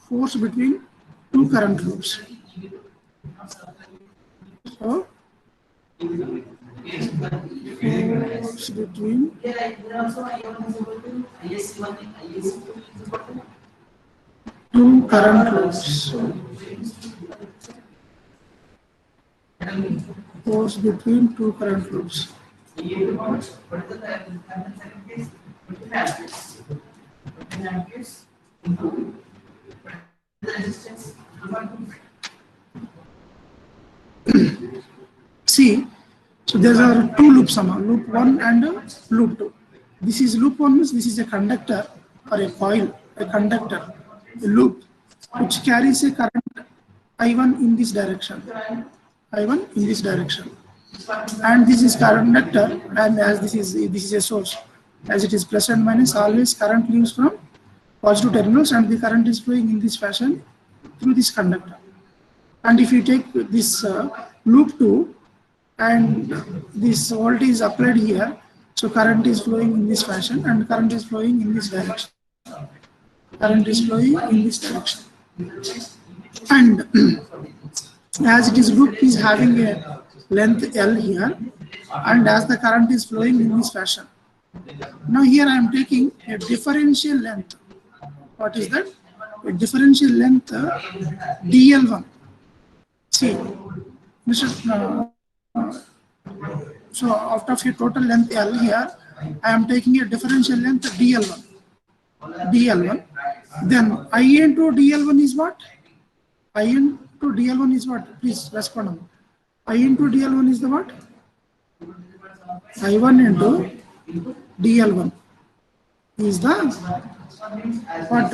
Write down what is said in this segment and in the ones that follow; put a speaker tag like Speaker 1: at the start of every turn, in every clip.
Speaker 1: force between two current loops. So force between two current loops. Force between two current loops. See, so there are two loops, loop 1 and loop 2. This is loop 1 means this is a conductor or a coil, a conductor, a loop which carries a current I1 in this direction, I1 in this direction, and this is conductor, and as this is a source, as it is plus and minus, always current leaves from positive terminals and the current is flowing in this fashion through this conductor. And if you take this loop 2 and this voltage is applied here, so current is flowing in this fashion and current is flowing in this direction. Current is flowing in this direction. And as it is loop is having a length L here, and as the current is flowing in this fashion. Now here I am taking a differential length. What is that? A differential length DL1. See, so out of a total length L here, I am taking a differential length DL1. DL1. Then I into DL1 is what? I into DL1 is what? Please respond. I into DL1 is the what? I1 into DL1 is the what?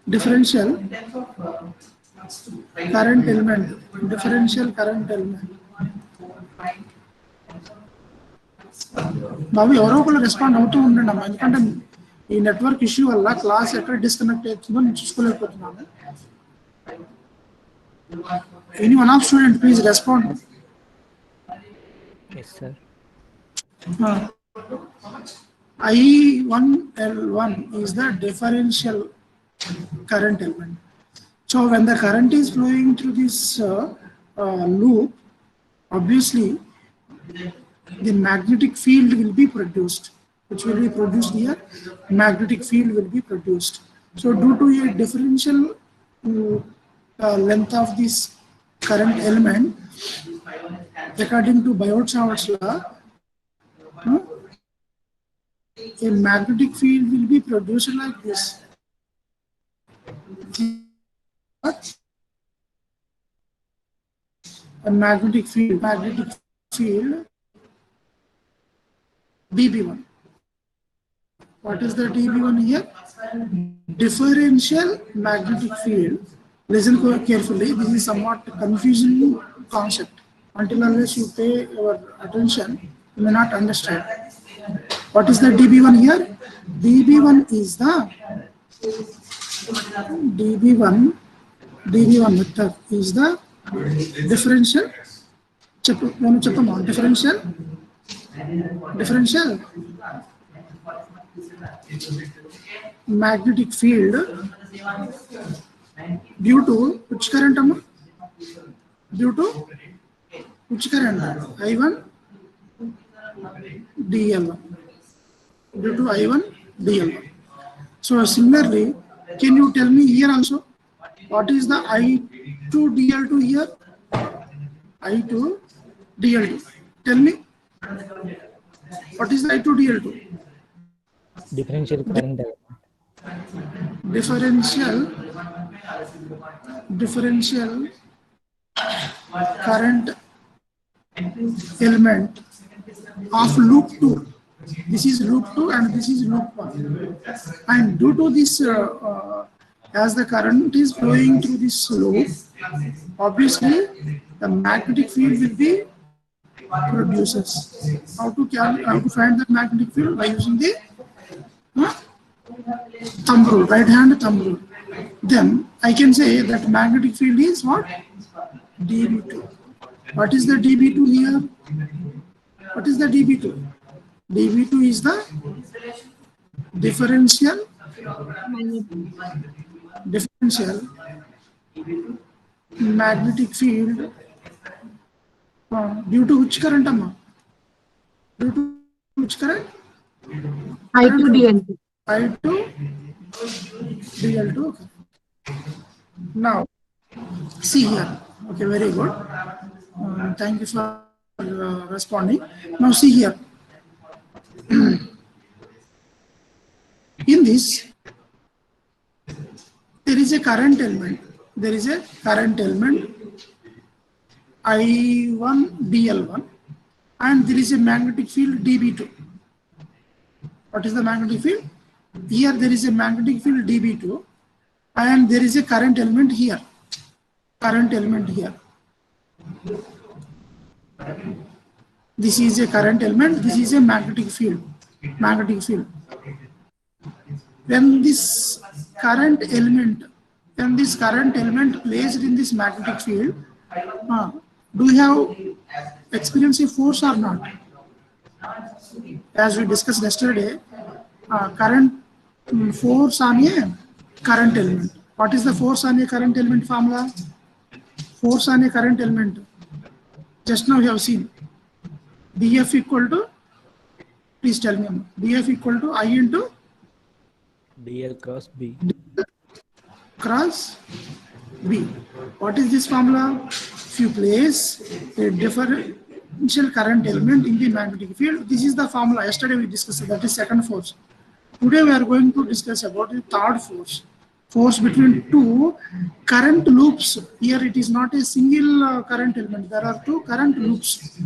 Speaker 1: Differential current element. Differential current element. బాబు ఎవరో ఒకళ్ళు respond అవుతూ ఉండండి అమ్మా, ఎందుకంటే ఈ network issue వల్ల class ఎక్కడ disconnect అవుతుందో నేను చూసుకోలేకపోతున్నాను. Any one of student please respond.
Speaker 2: Yes, sir.
Speaker 1: I1L1 is the differential current element. So when the current is flowing through this loop, obviously the magnetic field will be produced. Which will be produced here? Magnetic field will be produced. So due to a differential length of this current element, according to Biot-Savart's law, a magnetic field will be produced like this. A magnetic field dB1. What is the dB1 here? Differential magnetic field. Listen carefully. This is somewhat confusing concept. Until unless you pay your attention, you may not understand. What is the dB1 here? dB1 is the dB1 method is the differential. Differential magnetic field due to which current? Due to which current? I1 DL1. Due to I1 DL1. So similarly, can you tell me here also what is the I2 DL2 here? I2 DL2. Tell me. What is the I2 DL2?
Speaker 2: Differential current.
Speaker 1: Differential current element of loop 2. This is loop 2 and this is loop 1. And due to this, as the current is flowing through this loop, obviously the magnetic field will be produces. How to find the magnetic field? By using the thumb rule, right hand thumb rule. Then I can say that magnetic field is what? dB2. What is the dB2 here? What is the dB2? dB2 is the differential
Speaker 3: Magnetic.
Speaker 1: differential magnetic field due to which current, amma? Due to which current?
Speaker 3: I2 DL2.
Speaker 1: I2 DL2. Okay. Now, see here. Okay, very good. Thank you for responding. Now, see here. In this, there is a current element. There is a current element I1 DL1, and there is a magnetic field dB2. What is the magnetic field? Here there is a magnetic field dB2, and there is a current element here. Current element here. This is a current element. This is a magnetic field. Magnetic field. When this current element placed in this magnetic field, do you have experience of force or not? As we discussed yesterday, current force on a current element. What is the force on a current element formula? Force on a current element. Just now you have seen dF equal to, please tell me, dF equal to I into
Speaker 2: dl cross b.
Speaker 1: Cross B. What is this formula? If you place a differential current element in the magnetic field, this is the formula. Yesterday we discussed that is second force. Today we are going to discuss about the third force. Force between two current loops. Here it is not a single current element. There are two current loops.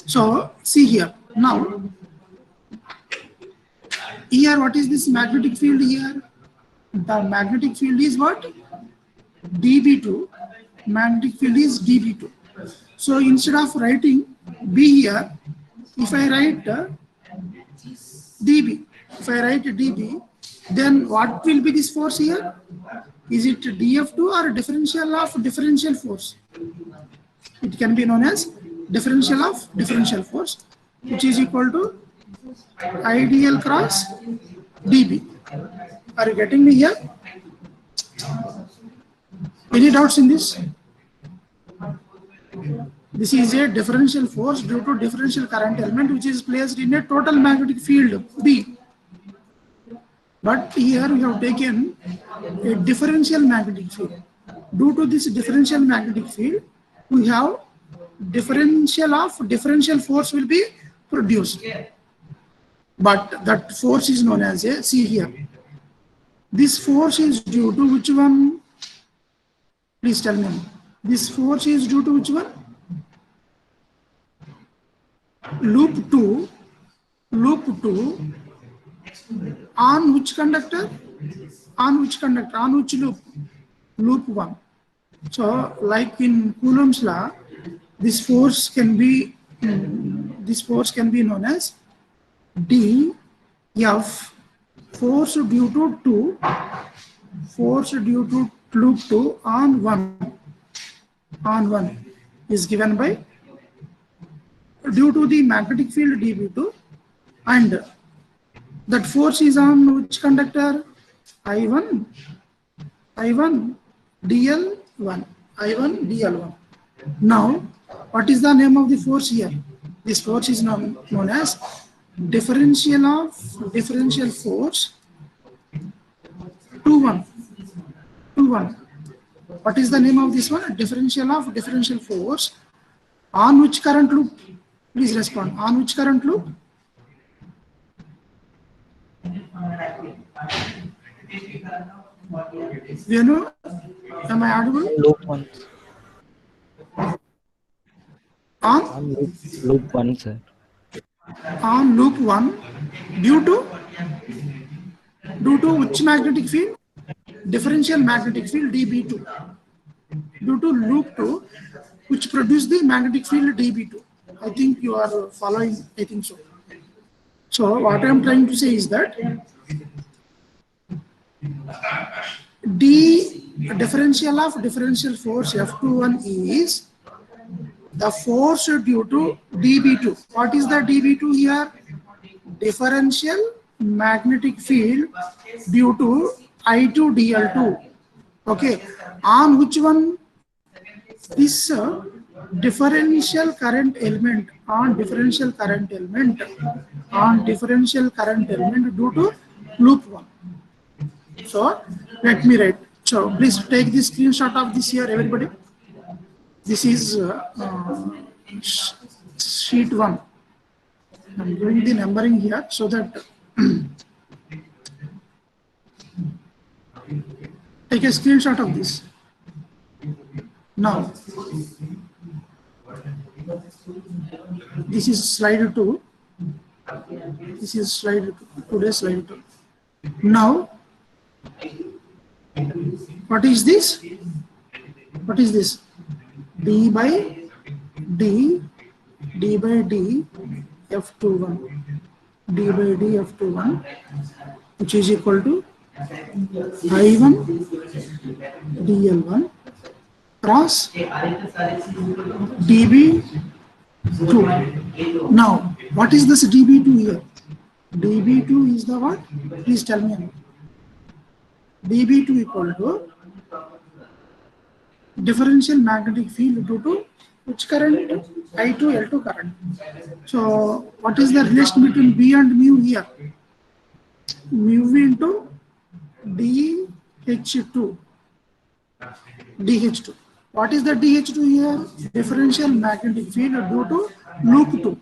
Speaker 1: So see here. Now, here what is this magnetic field here? The magnetic field is what? dB2. Magnetic field is dB2. So instead of writing B here, if I write dB, then what will be this force here? Is it dF2 or differential of differential force? It can be known as differential of differential force, which is equal to IDL cross dB. Are you getting me here? Any doubts in this? This is a differential force due to differential current element which is placed in a total magnetic field B. But here we have taken a differential magnetic field. Due to this differential magnetic field, we have differential of differential force will be produced. But that force is known as a, see here. This force is due to which one? Please tell me. This force is due to which one? Loop 2 on which conductor? On which conductor? On which loop? Loop 1. So like in Coulomb's law, this force can be known as dF, force due to loop 2 on 1 is given by due to the magnetic field dB2, and that force is on which conductor? I1 DL1. Now, what is the name of the force here? This force is known as differential of differential force 2-1. What is the name of this one? Differential of differential force on which current loop? Please respond. On which current loop? Venu, am I audible?
Speaker 2: Loop 1.
Speaker 1: On
Speaker 2: Loop 1, sir.
Speaker 1: On loop 1 due to which magnetic field? Differential magnetic field dB2. Due to loop 2 which produce the magnetic field dB2. I think you are following, I think so. So what I am trying to say is that differential of differential force F21 is the force due to dB2. What is the dB2 here? Differential magnetic field due to I2 dl2. Okay, on which one? This differential current element on differential current element due to loop 1. So let me write. So please take this screenshot of this here, everybody. This is sheet 1. I'm doing the numbering here so that take a screenshot of this. Now, this is slide 2. This is today's slide 2. Now, what is this? What is this? D by D F21. D by D F21, which is equal to I1 dl1 cross dB2. Now, what is this dB2 here? dB2 is the what? Please tell me. dB2 equal to differential magnetic field due to which current? I2 L2 current. So, what is the relation between B and mu here? Mu into DH2. DH2. What is the DH2 here? Differential magnetic field due to loop 2.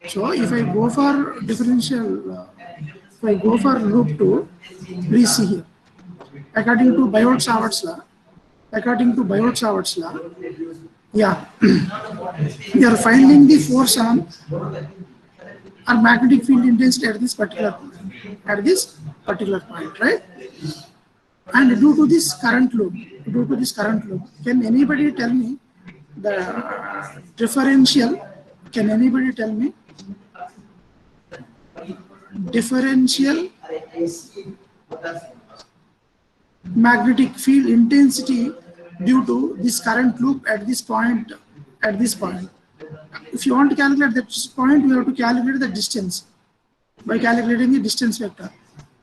Speaker 1: So if I go for differential, if I go for loop 2, please see here. According to Biot-Savart's law, yeah, we are finding the force on or magnetic field intensity at this particular point, right? And due to this current loop, can anybody tell me the differential? Can anybody tell me differential magnetic field intensity due to this current loop at this point? If you want to calculate that point, you have to calculate the distance by calculating the distance vector.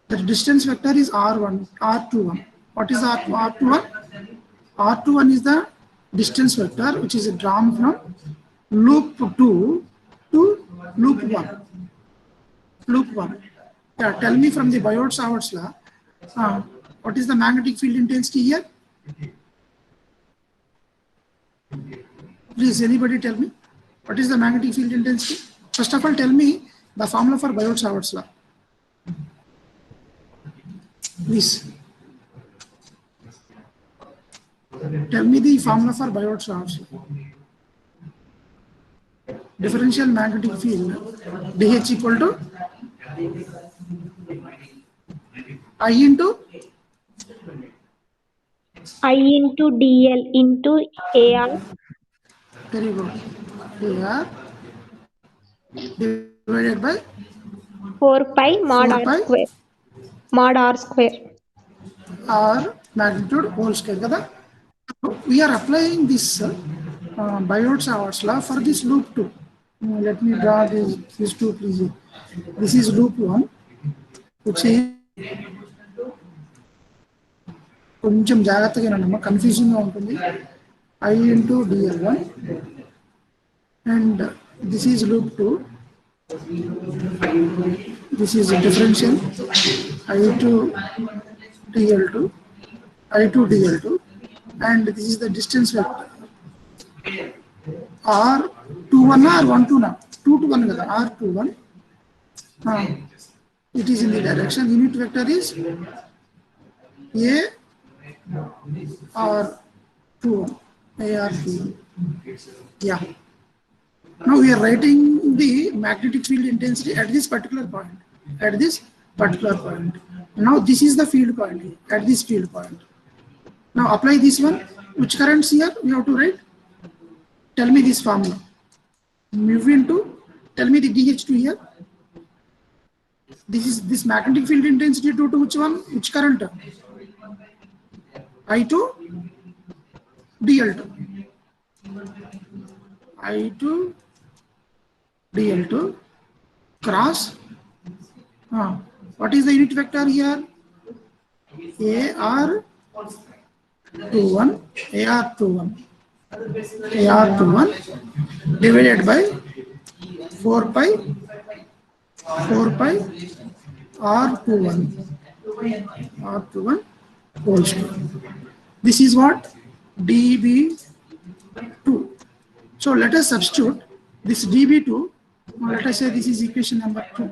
Speaker 1: The distance vector is R21. What is R21? R21 is the distance vector which is drawn from loop 2 to loop 1. Yeah, tell me from the Biot-Savart's law, what is the magnetic field intensity here? Please, anybody tell me. What is the magnetic field intensity? First of all, tell me the formula for Biot-Savart's law. Please. Tell me the formula for Biot-Savart's law. Differential magnetic field DH equal to I into
Speaker 3: DL into AR.
Speaker 1: Very good. AR divided by
Speaker 3: 4 pi mod R square. Mod R square.
Speaker 1: R magnitude whole square. Kada? We are applying this Biot-Savart's law for this loop 2. Let me draw these two, please. This is loop 1, which is కొంచెం జాగ్రత్తగా నమ్మ confusing గా ఉంటుంది. I into dl1 and this is loop 2. This is a differential I2 dl2 and this is the distance vector R21 or 1 now 2 to 1 kada R21. It is in the direction, unit vector is A or 2 AR2. Yeah. Now we are writing the magnetic field intensity at this particular point. Now this is the field point at this field point. Now apply this one. Which currents here we have to write? Tell me this formula. Mu into. Tell me the DH2 here. This magnetic field intensity due to which one? Which current? I2 dl2. I2 dl2 cross What is the unit vector here? AR21, AR21, AR21 divided by 4 pi R21, R21 whole square. This is what? dB2. So let us substitute this dB2. Now let us say this is equation number 2.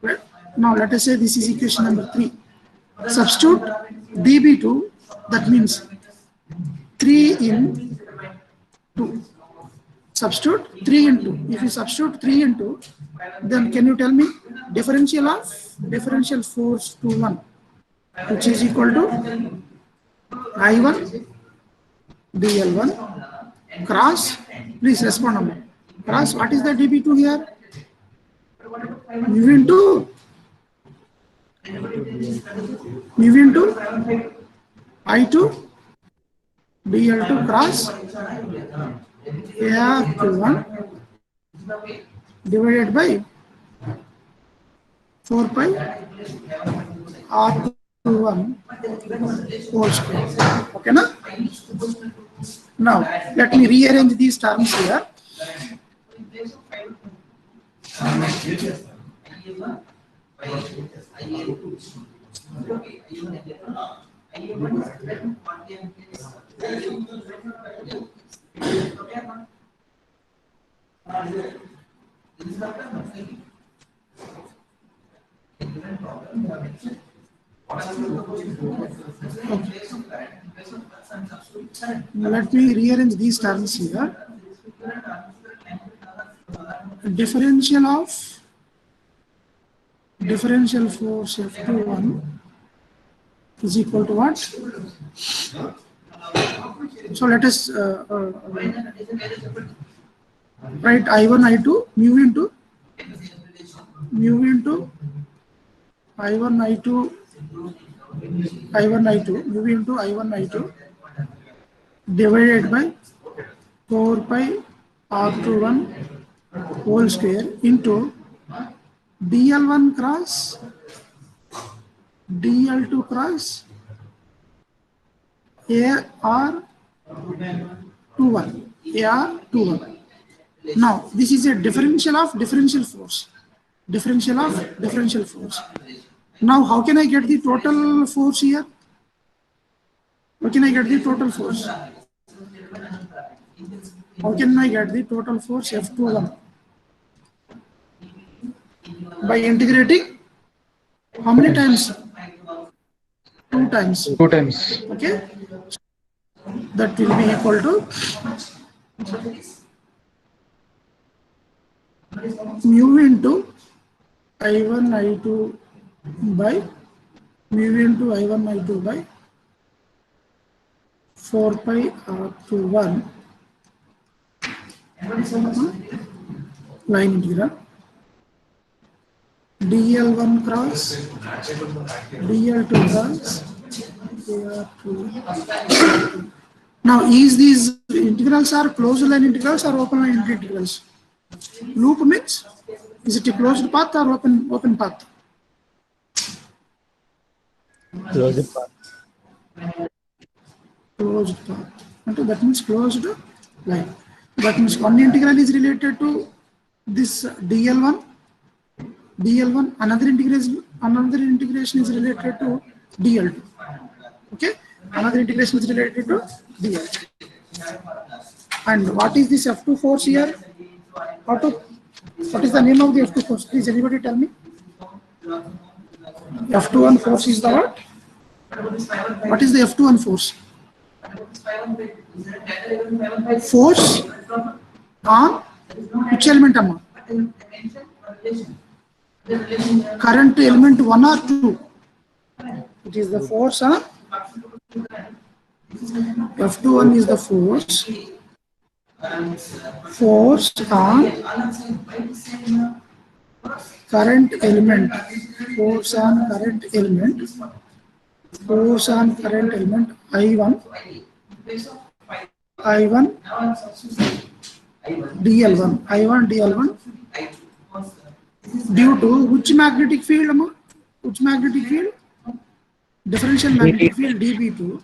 Speaker 1: Right? Now let us say this is equation number 3. Substitute dB2, that means 3 in 2. Substitute 3 in 2. If you substitute 3 in 2, then can you tell me differential force to 1, which is equal to I1 dl1 cross, please respond on me, cross, what is the dB2 here? Mu into I2 dl2 cross AR21 divided by 4 pi R21 whole square. Okay, na? Now let me rearrange these terms here. Let me rearrange these terms here. Differential force F21 is equal to what? So let us write I1 I2 mu into I1 I2 mu into I1 I2 divided by 4 pi R21 whole square into dl1 cross dl2 cross AR21. Now this is a differential of differential force. Now how can I get the total force here? How can I get the total force? How can I get the total force F21? By integrating how many times? 2 times.
Speaker 4: 2 times.
Speaker 1: Okay. That will be equal to mu into I1 I2 by mu into I1 I2 by 4 pi R21 line integral dl1 cross dl2 cross AR2. Now is these integrals are closed line integrals or open line integrals? Loop means is it a closed path or open path?
Speaker 2: Closed path.
Speaker 1: Closed path. Okay, that means closed line. That means one integral is related to this dl1. Another integration is related to dl2. Okay, another integration is related to dl2. And what is this F2 force here? What is the name of the F2 force? Please anybody tell me. F21 force is the what? What is the F21 force? Force on which element, Amma? Current element 1 or 2? It is the force on F21 is the force on current element, force on current element I1 dl1 Due to which magnetic field, Amma? Which magnetic field? Differential magnetic field dB2.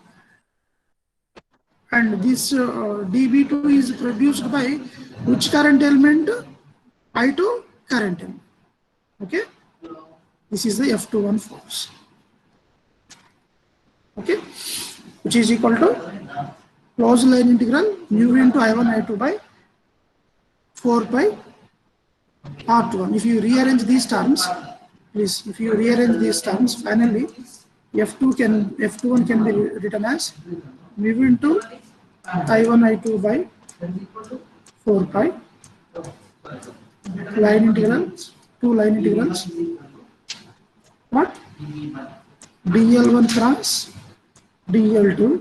Speaker 1: And this dB2 is produced by which current element? I2 current element. Okay. This is the F21 force. Okay. Which is equal to closed line integral mu into I1 I2 by 4 pi R21. If you rearrange these terms, please, if you rearrange these terms, finally F21 can be written as mu into I1 I2 by 4 pi line integrals, two line integrals. What? dl1 cross dl2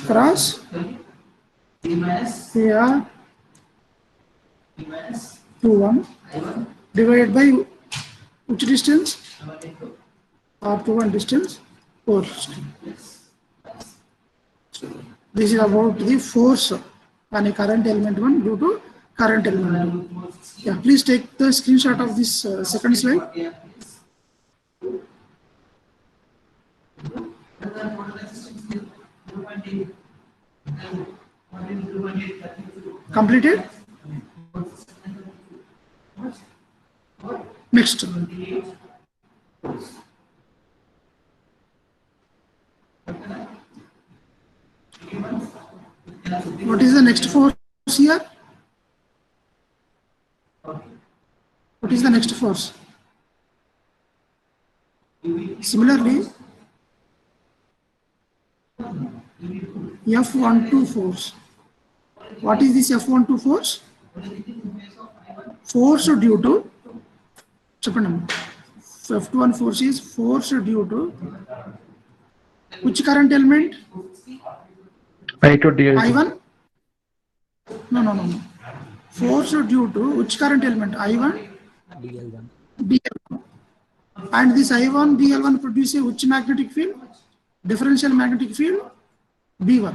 Speaker 1: cross AR21 divided by which distance? R21 distance, force. So this is about the force on a current element 1 due to current element 2. Yeah, please take the screenshot of this second slide. Completed? Next. What is the next force here? What is the next force? Similarly, F12 force. What is this F12 force? Force due to F21 force is force due to which current element?
Speaker 2: I2 dl2.
Speaker 1: I1? No. Force due to which current element? I1?
Speaker 2: dl1.
Speaker 1: dl1. And this I1 dl1 produces which magnetic field? Differential magnetic field B1.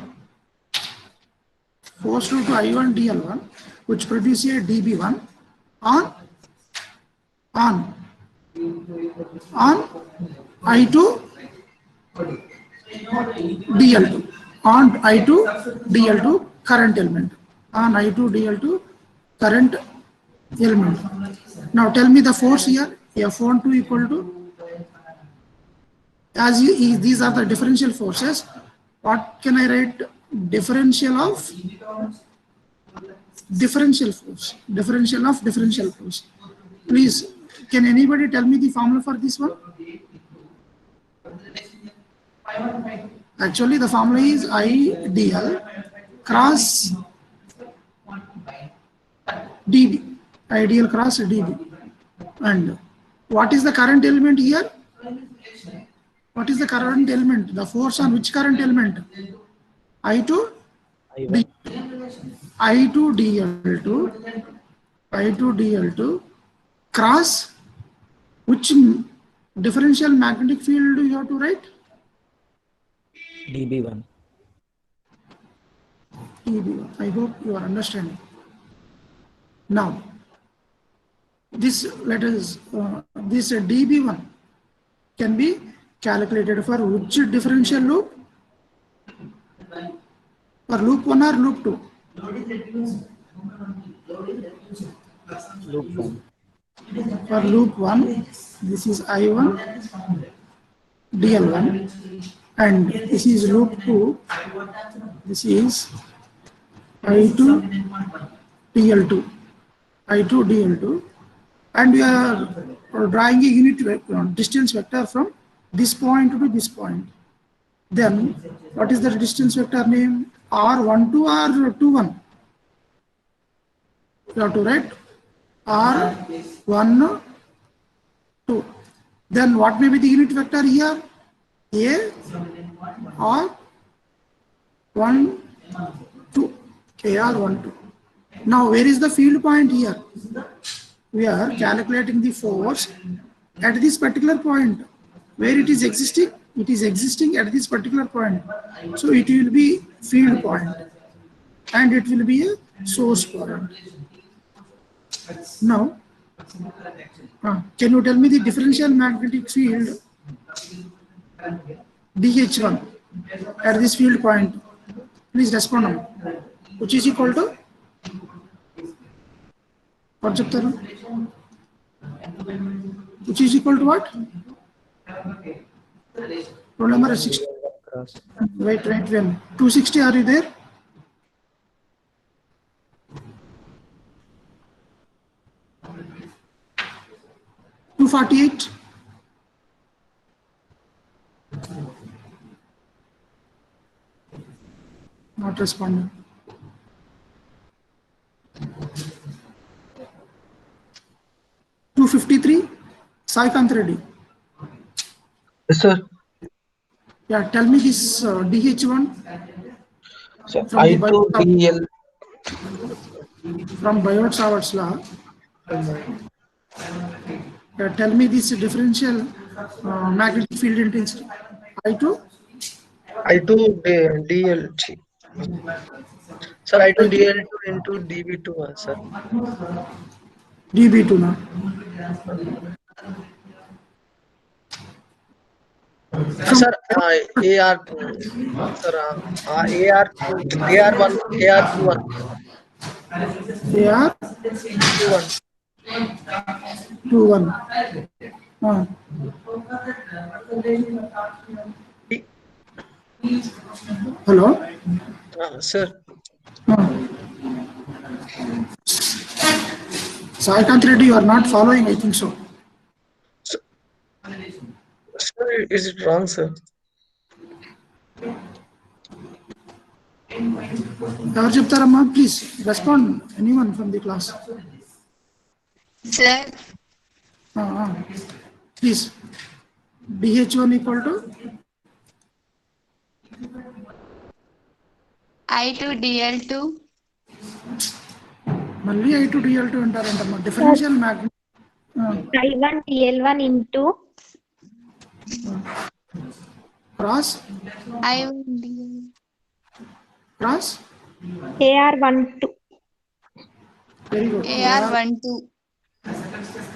Speaker 1: Force due to I1 dl1 which produces a dB1 on I2 dl2 on I2 dl2 current element on I2 dl2 current element. Now tell me the force here. F12 equal to, as these are the differential forces, what can I write? Differential of differential force. Differential of differential force. Please, can anybody tell me the formula for this one? Actually, the formula is IDL cross dB. IDL cross dB. And what is the current element here? What is the current element? The force on which current element? I2
Speaker 2: I1.
Speaker 1: I2 dl2 cross which differential magnetic field you have to write?
Speaker 2: dB1.
Speaker 1: dB1. I hope you are understanding. Now, this this dB1 can be calculated for which differential loop? For loop 1 or loop 2?
Speaker 2: Loop 1.
Speaker 1: For loop 1, this is I1 dl1 and this is loop 2, this is I2 dl2, and we are drawing a unit vector, distance vector from this point to this point. Then what is the distance vector name? R12 or 21? You have to write R1, 2. Then what may be the unit vector here? A or 1, 2. AR12. Now, where is the field point here? We are calculating the force at this particular point. Where it is existing? It is existing at this particular point. So, it will be field point and it will be a source point. Now, Can you tell me the differential magnetic field DH1 at this field point? Please respond now. Which is equal to what చెప్తారు? Which is equal to what? Roll number 6.
Speaker 2: Cross.
Speaker 1: Wait, when 260, are you there? $248. Not responding. $253. Saikant Reddy.
Speaker 4: Yes, sir.
Speaker 1: Yeah, tell me this DH1
Speaker 4: So
Speaker 1: from the
Speaker 4: I2DL.
Speaker 1: from Biot-Savart's law. Yeah, tell me this differential magnetic field intensity. I2
Speaker 4: I2DL. Sir, I2DL2 into DB2, sir.
Speaker 1: dB2 now.
Speaker 4: Sir, AR2. Sir, AR1, AR21.
Speaker 1: AR 21. Hello.
Speaker 4: Sir.
Speaker 1: Saikant Reddy, you are not following, I think so.
Speaker 4: Sir, is it wrong, sir?
Speaker 1: ఎవరు చెప్తారమ్మా? Please respond. Anyone from the class?
Speaker 5: Sir,
Speaker 1: Please. DH1 equal to
Speaker 5: I2DL2.
Speaker 1: మళ్ళీ I2 DL2 అంటారంటమ్మా. Differential magnet
Speaker 3: I1 DL1 into
Speaker 1: cross
Speaker 5: I1DL.
Speaker 1: Cross
Speaker 3: AR12
Speaker 1: very good
Speaker 5: AR12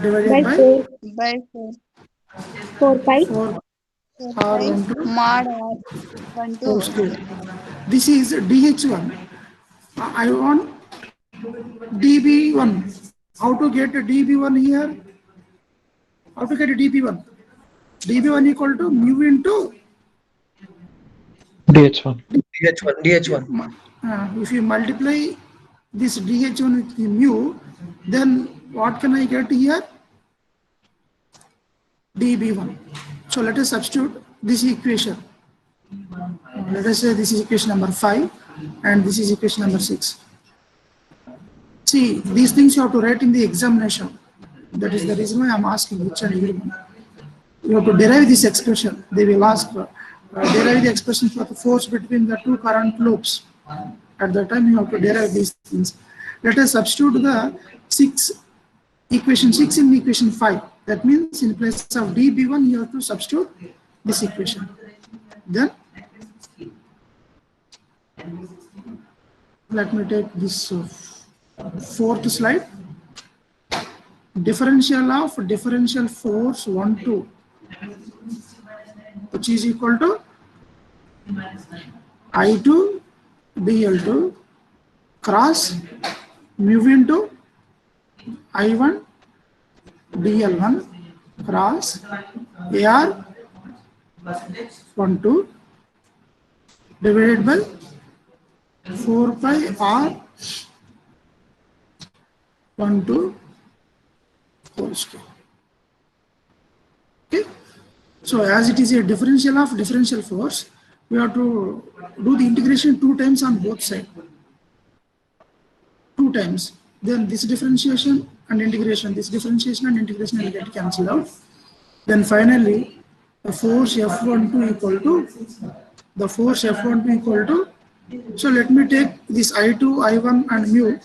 Speaker 1: divided
Speaker 3: by
Speaker 1: by
Speaker 3: 4
Speaker 5: by 4.
Speaker 3: 4 pi
Speaker 1: 4 R12
Speaker 5: Mod R12.
Speaker 1: whole square. This is DH1. I want DB1. How to get DB1 here? How to get DB1? DB1 equal to mu into
Speaker 2: DH1.
Speaker 4: DH1.
Speaker 1: if you multiply this DH1 with the mu, then what can I get here? DB1. So let us substitute this equation. Let us say this is equation number 5 and this is equation number 6. See, these things you have to write in the examination. That is the reason why I am asking each and every one. You have to derive this expression. They will ask, derive the expression for the force between the two current loops. At that time, you have to derive these things. Let us substitute the equation 6 in equation 5. That means in place of dB1, you have to substitute this equation. Then, let me take this fourth slide. Differential of differential force 1, 2, which is equal to I2 DL2 cross mu into I1 DL1 cross AR12 divided by 4 pi R12 whole square. Okay. So as it is a differential of differential force, we have to do the integration 2 times on both sides. 2 times. Then this differentiation and integration, this differentiation and integration will get cancelled out. Then finally, the force F12 equal to the force F12 equal to. So let me take this I2, I1 and mu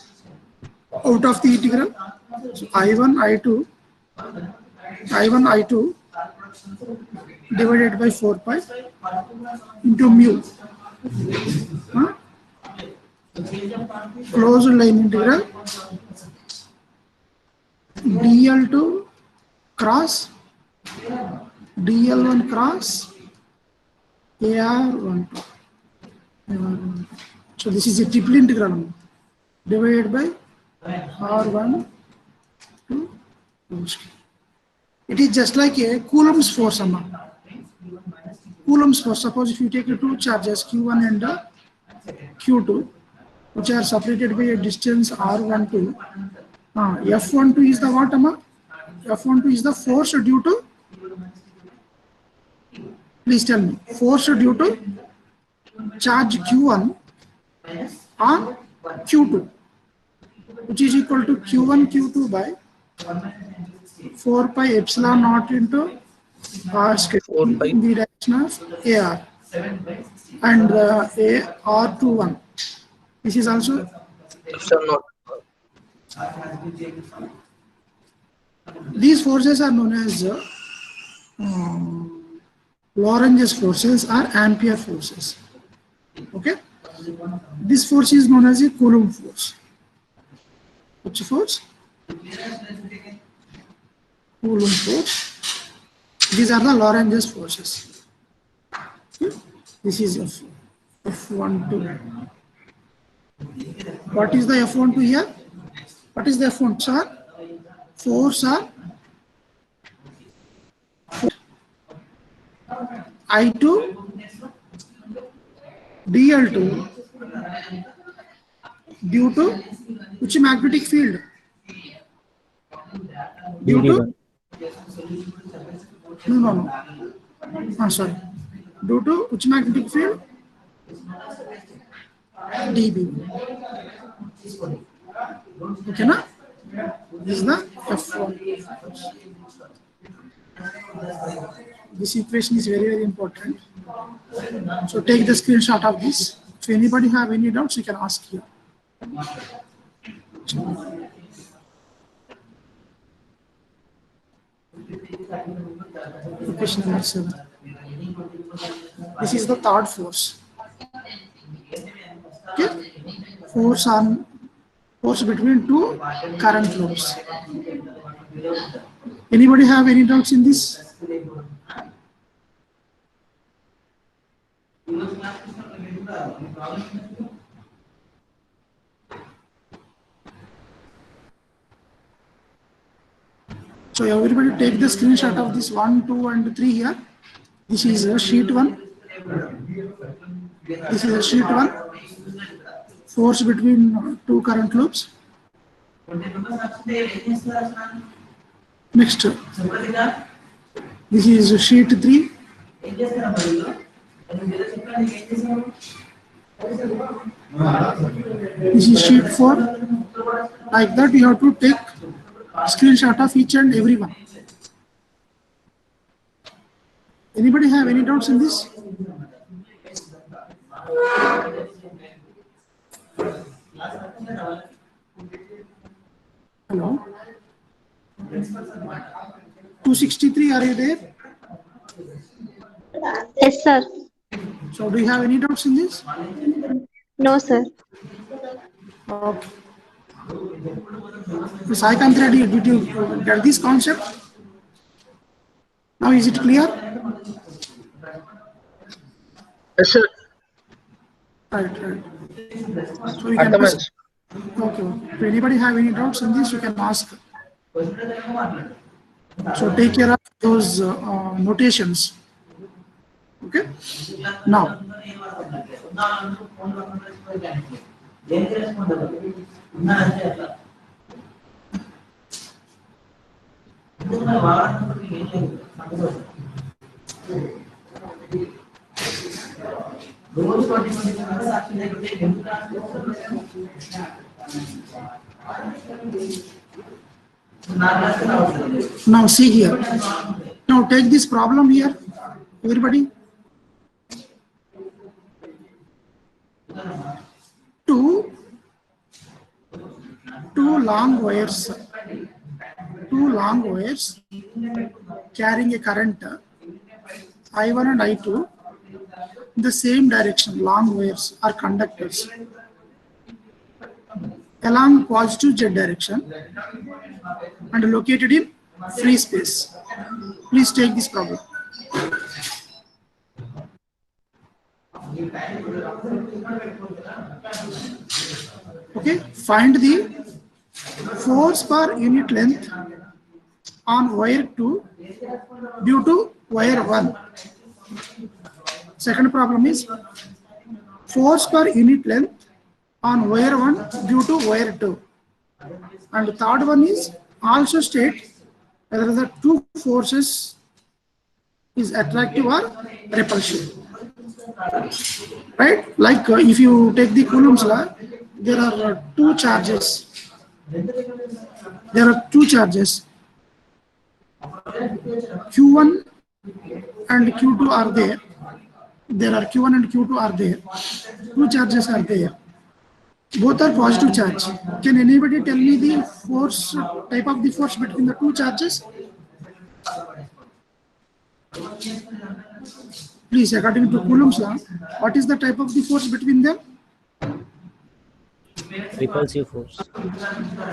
Speaker 1: out of the integral. So I1, I2 divided by 4 pi into mu. Closed line integral DL2 cross DL1 cross AR12. So this is a triple integral divided by R1 to it is just like a Coulomb's force. Coulomb's force. Suppose if you take two charges Q1 and Q2, which are separated by a distance R12. F12 is the what, Amma? F12 is the force due to, please tell me, force due to charge Q1 on Q2, which is equal to Q1 Q2 by 4 pi epsilon naught into R square in the direction of AR and AR21. This is also
Speaker 4: Epsilon naught.
Speaker 1: these forces are known as Lorentz forces or Ampere forces. Okay, this force is known as a Coulomb force. Which force? Coulomb force. These are the Lorentz forces. Okay. This is F12. What is the F12 here? What is the F12, sir? Force or I2 DL2 due to which magnetic field? Due to no. Sorry. Due to which magnetic field? dB. Okay, na? This is the F1. This equation is very important. So take the screenshot of this. If anybody have any doubts, you can ask here. Equation number 7. This is the third force. Okay, force between two current loops. Anybody have any doubts in this? So everybody take the screenshot of this 1, 2, and 3 here. This is a sheet 1. This is a sheet 1. Force between two current loops. Next, this is sheet 3. This is sheet 4. Like that, you have to take screenshot of each and every one. Anybody have any doubts in this? Hello? 263, are you there?
Speaker 3: Yes, sir.
Speaker 1: So do you have any doubts in this?
Speaker 3: No, sir.
Speaker 1: Okay. Sai Reddy, did you get this concept? Now is it clear?
Speaker 4: Yes, sir.
Speaker 1: Right. So you can
Speaker 4: Adamant.
Speaker 1: okay. If anybody have any doubts in this, you can ask. So take care of those notations. Okay. Now. Now see here. Now take this problem here, everybody. Two long wires carrying a current I1 and I2 in the same direction. Long wires are conductors. along positive z direction and located in free space. Please take this problem. Okay, find the force per unit length on wire 2 due to wire 1. Second problem is force per unit length on wire 1 due to wire 2. And the third one is also state whether the two forces is attractive or repulsive. Right? Like if you take the Coulomb's law, there are two charges. There are two charges. Q1 and Q2 are there. There are Q1 and Q2 are there. Two charges are there. Both are positive charge. Can anybody tell me the force, type of the force between the two charges? Please, according to Coulomb's law, what is the type of the force between them?
Speaker 2: Repulsive force.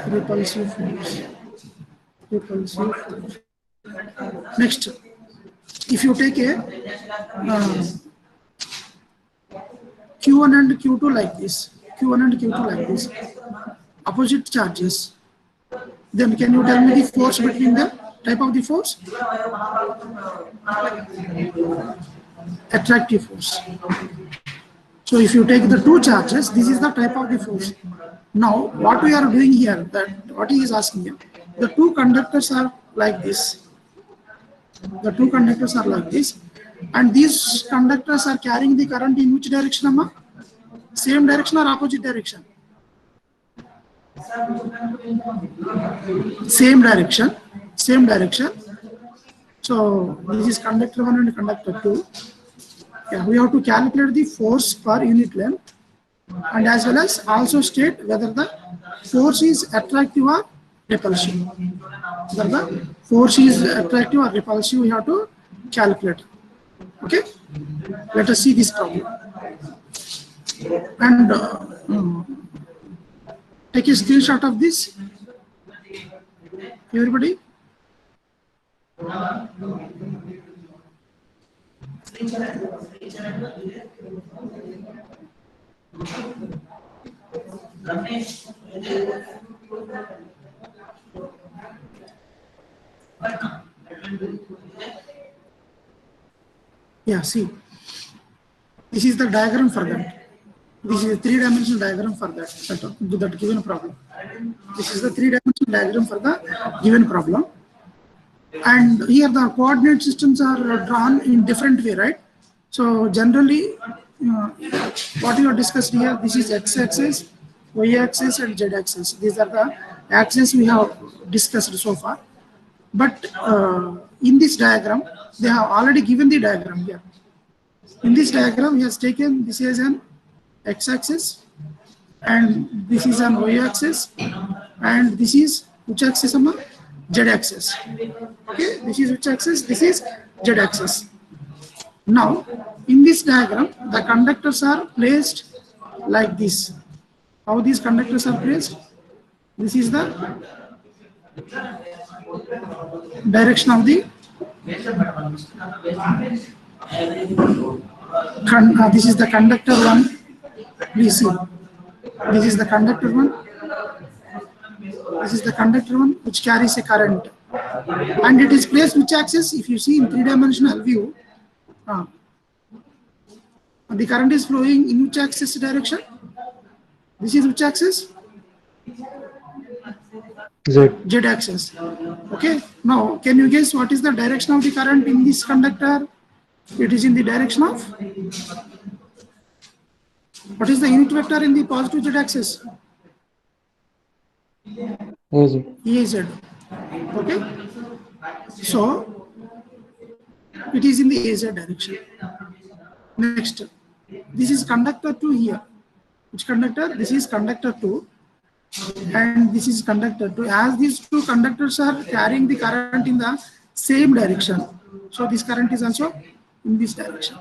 Speaker 1: Repulsive force. Repulsive force. Next, if you take a Q1 and Q2 like this, Q1 and Q2 like this, opposite charges, then can you tell me the force between them? Type of the force? Attractive force. So if you take the two charges, this is the type of the force. Now, what we are doing here, that what he is asking here, the two conductors are like this. The two conductors are like this, and these conductors are carrying the current in which direction, Amma? Same direction or opposite direction? Same direction. Same direction. So this is conductor 1 and conductor 2. Yeah, we have to calculate the force per unit length, and as well as also state whether the force is attractive or repulsive. Whether the force is attractive or repulsive, we have to calculate. Okay, let us see this problem. And take a screenshot of this. Everybody. Yeah, see, this is the diagram for that. This is a three-dimensional diagram for that given problem. This is the three-dimensional diagram for the given problem. And here the coordinate systems are drawn in different way, right? So generally, what you have discussed here, this is x-axis, y-axis, and z-axis. These are the axes we have discussed so far. But in this diagram, they have already given the diagram here. In this diagram, he has taken this as an x-axis, and this is an y-axis, and this is which axis, Amma? Z-axis. Okay, this is which axis? This is z-axis. Now, in this diagram, the conductors are placed like this. How these conductors are placed? This is the direction of the this is the conductor 1. Please see. This is the conductor 1. This is the conductor 1 which carries a current. And it is placed which axis? If you see in three-dimensional view, the current is flowing in which axis direction? This is which axis?
Speaker 2: Z.
Speaker 1: Z axis. Okay. Now, can you guess what is the direction of the current in this conductor? It is in the direction of. What is the unit vector in the positive Z axis?
Speaker 2: AZ.
Speaker 1: AZ. Okay. So, it is in the AZ direction. Next, this is conductor 2 here. Which conductor? This is conductor 2. And this is conductor 2. As these two conductors are carrying the current in the same direction, so this current is also in this direction.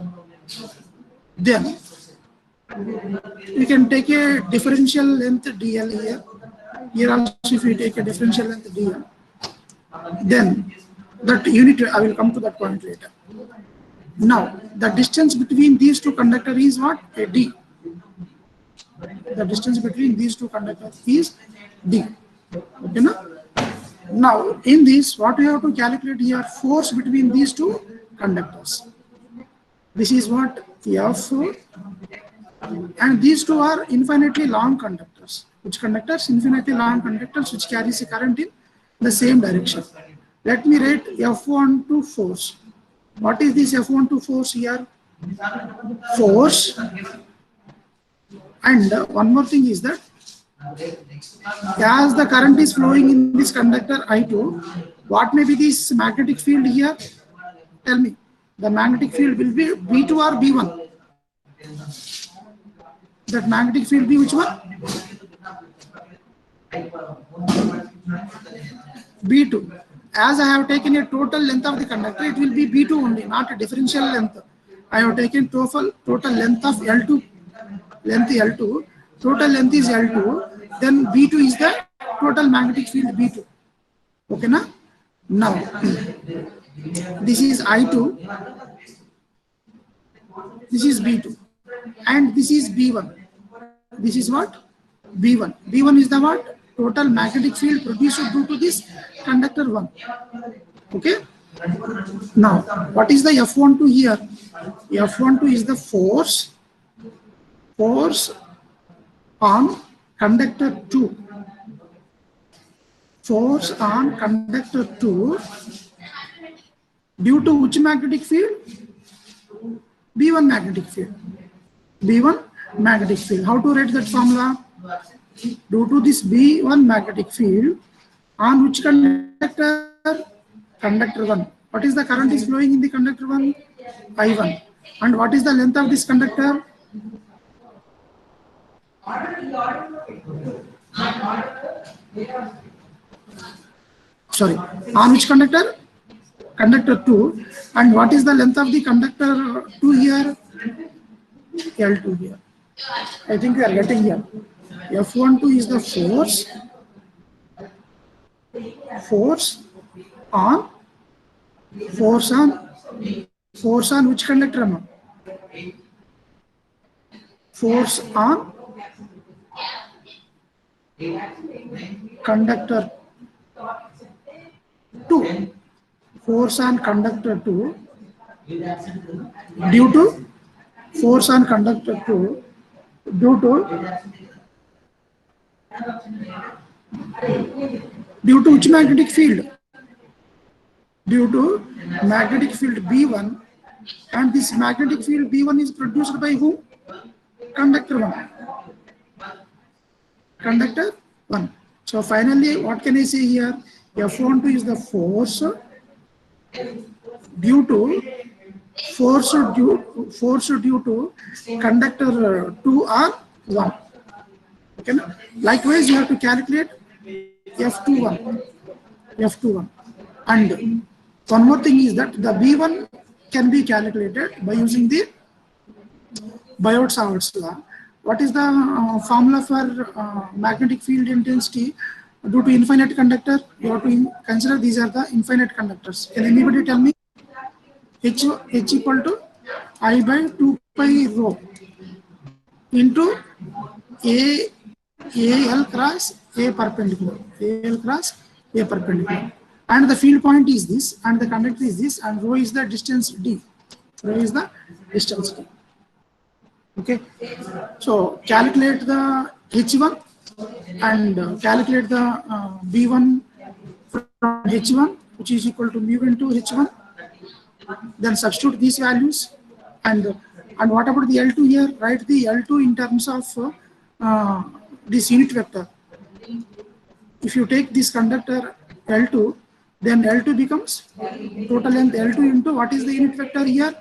Speaker 1: Then we can take a differential length dl here. Here also if we take a differential length dl, then that unit, I will come to that point later. Now, the distance between these two conductors is what? A d. The distance between these two conductors is d. Okay, na? Now, in this, what we have to calculate here? Force between these two conductors. This is what F, and these two are infinitely long conductors. Which conductors? Infinitely long conductors which carries a current in the same direction. Let me write F12 force. What is this F12 force here? Force. And one more thing is that as the current is flowing in this conductor I2, what may be this magnetic field here? Tell me. The magnetic field will be B2 or B1? That magnetic field be which one? B2. As I have taken a total length of the conductor, it will be B2 only, not a differential length. I have taken total length of L2, length L2, total length is L2, then B2 is the total magnetic field B2. Okay, na? Now, this is I2, this is B2, and this is B1. This is what? B1. B1 is the what? Total magnetic field produced due to this conductor 1. Okay? Now, what is the F12 here? F12 is the force on conductor 2. Force on conductor 2 due to which magnetic field? B1 magnetic field. B1 magnetic field. How to write that formula? Due to this B1 magnetic field, on which conductor? Conductor 1. What is the current is flowing in the conductor 1? I1. And what is the length of this conductor? Sorry. On which conductor? Conductor 2. And what is the length of the conductor 2 here? L2 here. I think we are getting here. F12 is the force on which conductor? No? Force on conductor 2. Force on conductor 2 due to force on conductor 2 due to which magnetic field? Due to magnetic field B1, and this magnetic field B1 is produced by whom? Conductor 1. Conductor 1. So finally, what can I say here? F12 is the force due to conductor 2 or 1. Okay. Likewise, you have to calculate F21. And one more thing is that the B1 can be calculated by using the Biot-Savart's law. What is the formula for magnetic field intensity due to infinite conductor? You have to consider these are the infinite conductors. Can anybody tell me? H equal to I by 2 pi rho into AL cross A perpendicular. AL cross A perpendicular. And the field point is this, and the conductor is this, and rho is the distance d. Rho is the distance d. Okay. So calculate the H1 and calculate the B1 from H1, which is equal to mu into H1. Then substitute these values, and what about the L2 here? Write the L2 in terms of this unit vector. If you take this conductor L2, then L2 becomes total length L2 into what is the unit vector here?